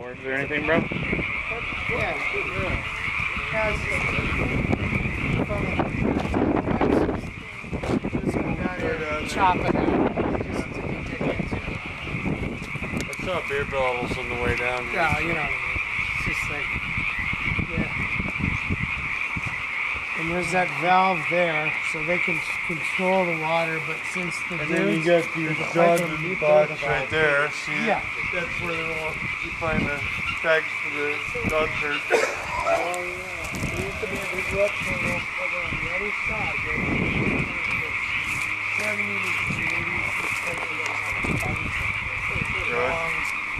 Or is there anything, bro? Yeah. Has chop it out just to be digging into. I saw beer bottles on the way down here. Yeah, you know what I mean. It's just like, yeah. And there's that valve there, so they can control the water, but since the And then you got these Johnson box right there. See, yeah. That's where you find the tags for the dog herd. Oh, yeah. There used to be a big eruption over on the other side. 70s, 80s, long,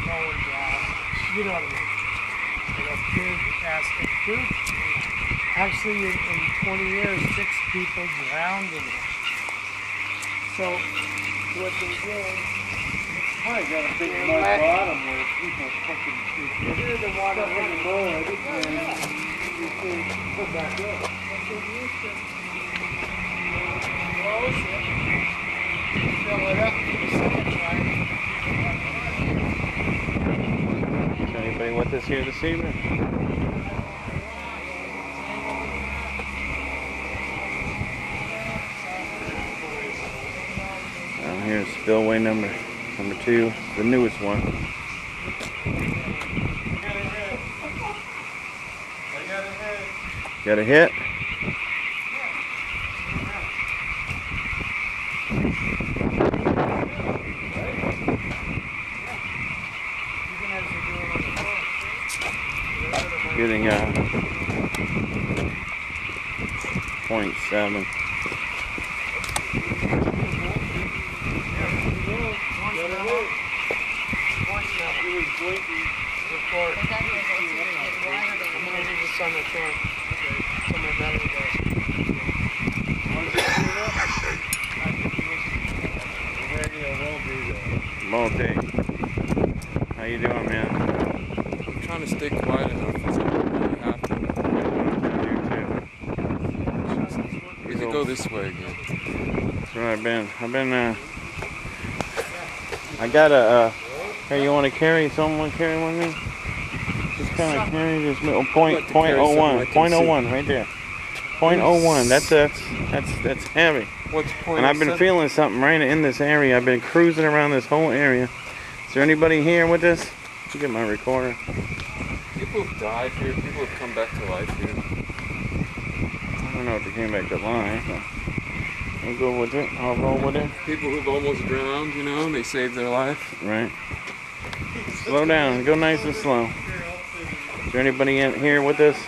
lower gas. You know what I mean? And a big acid group. Actually, in 20 years, 6 people drowned in it. So, what they did, I got a big mud bottom where people fucking clear the water in the mud and you can put back up. Close it, fill it up to the second time. Is anybody with us here this evening? Here's spillway number 2, the newest one. Got a hit? Getting a 0.7. Multi. How you doing, man? I'm trying to stay quiet enough because I don't really have to. You too. We could go this way again. That's where I've been. I got a, hey, you want to carry, someone carry one of me? Just kind of carry this little point 0.01 right there. 0.01, that's heavy. What's point? And I've been feeling something right in this area. I've been cruising around this whole area. Is there anybody here with this? Let me get my recorder. People have died here. People have come back to life here. I don't know if they came back to life, but I'll go with it. I'll roll with it. People who've almost drowned, you know, and they saved their life. Right. Slow down. Go nice and slow. Is there anybody in here with us?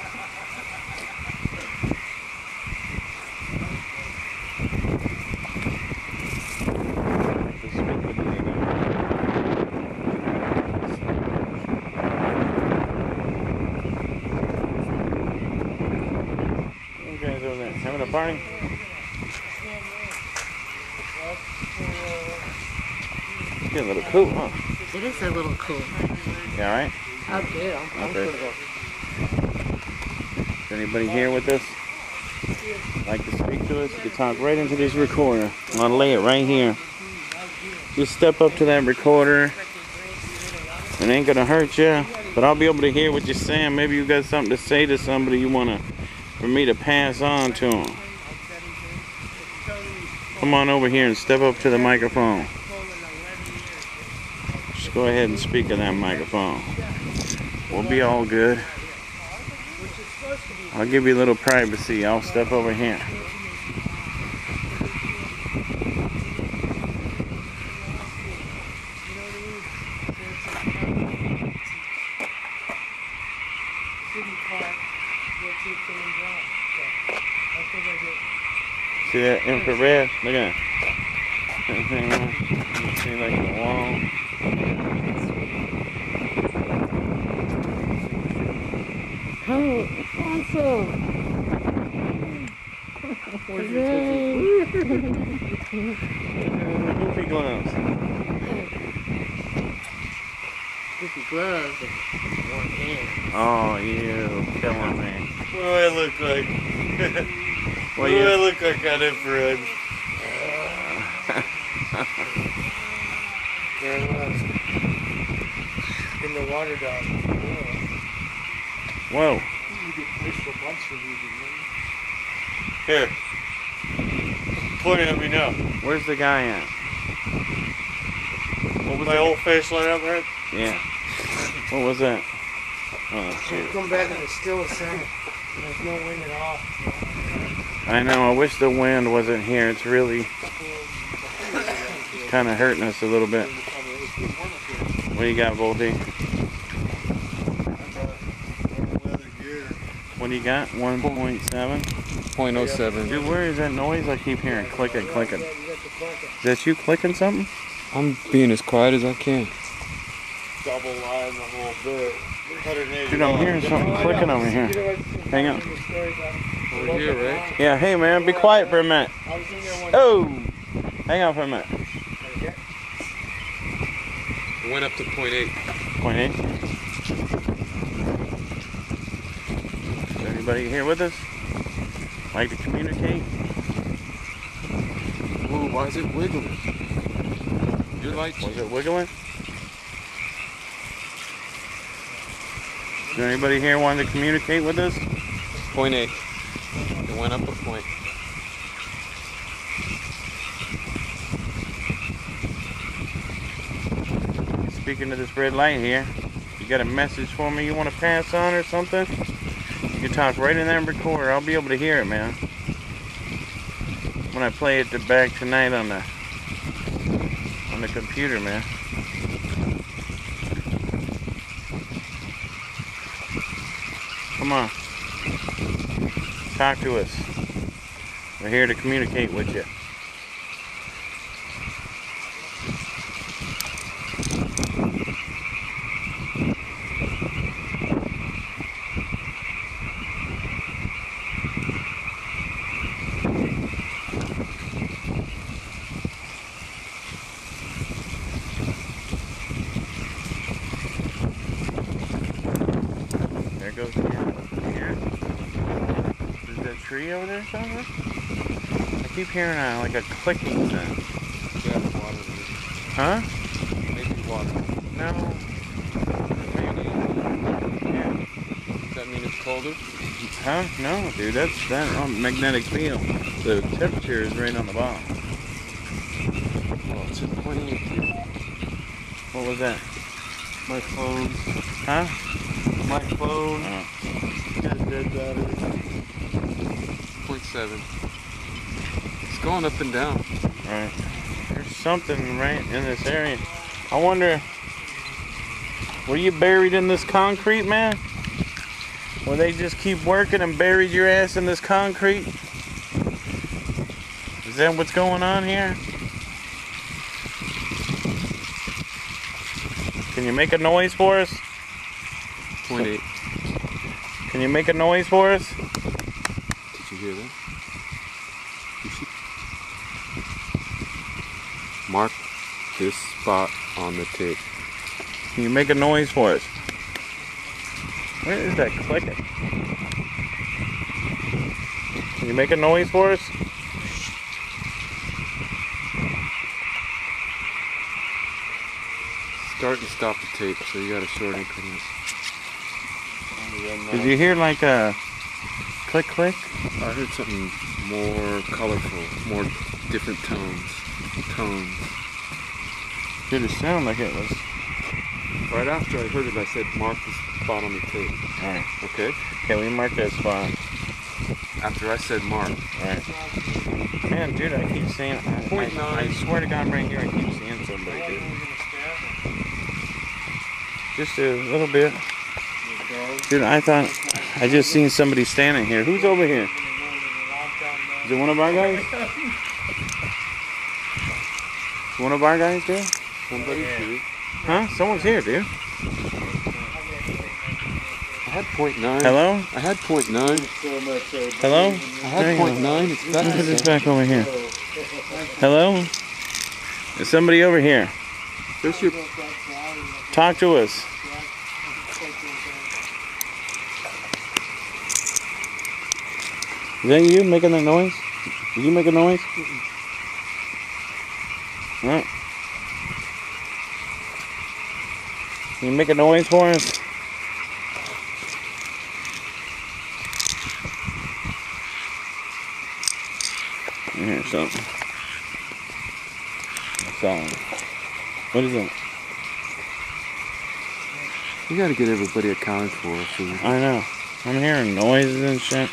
Having a party? It's getting a little cool, huh? It is a little cool. You alright? I do. Okay. Is anybody here with us? Like to speak to us? You can talk right into this recorder. I'll lay it right here. Just step up to that recorder. It ain't gonna hurt you, but I'll be able to hear what you're saying. Maybe you got something to say to somebody you wanna for me to pass on to them. Come on over here and step up to the microphone. Just go ahead and speak in that microphone. We'll be all good. I'll give you a little privacy. I'll step over here. See that infrared? Look at that. You see like the wall. Oh, awesome! Goofy gloves. Goofy gloves and one hand. Oh, you killing me. What do I look like? What do I look like on infrared? There it was. In the water dog. Whoa. You get fish for bunch for using, Here. Point it at me now. Where's the guy at? What was my old face line up there? Yeah. What was that? Oh, shoot. Come back and it's still the same. There's no wind at all. I know. I wish the wind wasn't here. It's really kind of hurting us a little bit. What do you got, Voldy? What do you got? 1.7? 0.07. Dude, where is that noise? I keep hearing clicking, clicking. Is that you clicking something? I'm being as quiet as I can. Double line the whole bit. Dude, I'm hearing something clicking over here. Hang on. Over here, right? Yeah, hey man, be quiet for a minute. Oh! Hang on for a minute. It went up to 0.8. 0.8. Is there anybody here with us? Like to communicate? Ooh, why is it wiggling? Your light. Was it wiggling? Is there anybody here wanting to communicate with us? 0.8. It went up a point. Speaking to this red light here, you got a message for me you want to pass on or something? You can talk right in that recorder. I'll be able to hear it, man. When I play it back tonight on the computer, man. Come on. Talk to us. We're here to communicate with you. There goes the cat. Is that tree over there somewhere? I keep hearing like a clicking sound. Yeah, water. Huh? Maybe water. No. Maybe. Yeah. Does that mean it's colder? Huh? No, dude. That's that magnetic field. The temperature is right on the bottom. Oh, it's at 0.8. What was that? My phone. Huh? My phone. Oh. Got dead battery. 0.7. It's going up and down. Right. There's something right in this area. I wonder, were you buried in this concrete, man? Or they just keep working and buried your ass in this concrete? Is that what's going on here? Can you make a noise for us? 0.8. Can you make a noise for us? Did you hear that? You should mark this spot on the tape. Can you make a noise for us? Where is that clicking? Can you make a noise for us? Start and stop the tape, so you got a short increment. Did you hear like a click click? I heard something more colorful, more different tones. Did it sound like it was? Right after I heard it, I said, mark the spot on the tape. Alright. Okay? Okay, we marked that spot. After I said mark. Alright. Man, dude, I keep seeing, I swear to God right here, I keep seeing somebody, dude. Just a little bit. Dude, I thought, I just seen somebody standing here. Who's over here? Is it one of our guys? One of our guys, dude? Somebody's here. Huh? Someone's here, dude. I had 0.9. Hello? I had 0.9. Hello? I had 0.9. It's back. Look at this back over here. Hello? There's somebody over here. There's your. Talk to us. Is that you making that noise? Did you make a noise? Huh? Can you make a noise for us? something. That's all. What is that? You gotta get everybody accounted for. So I know. I'm hearing noises and shit.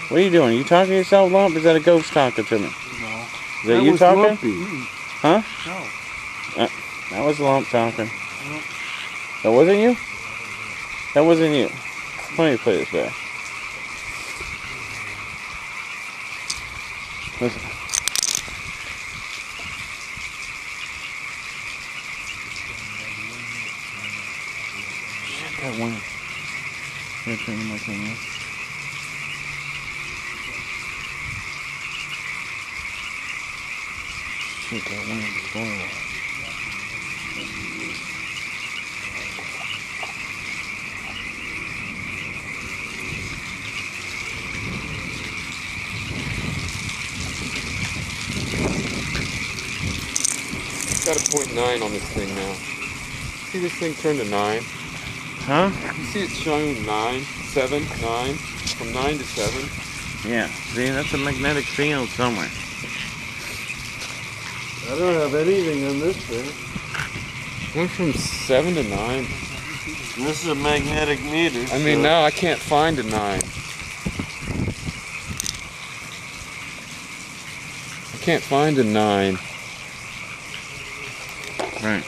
What are you doing? You talking to yourself, Lump? Is that a ghost talking to me? No. Is that you was talking? Lumpy. Huh? No. That was Lump talking. That wasn't you? That wasn't you. Let me play this back. Listen. Shit, that wind. Can I turn the mic on? Shit, that wind is going on. Got a 0.9 on this thing now. See this thing turn to 9? Huh? You see it's showing 9, 7, 9, from 9 to 7. Yeah. See, that's a magnetic field somewhere. I don't have anything on this thing. Went from 7 to 9. This is a magnetic meter. I mean, now I can't find a 9. I can't find a 9. Right.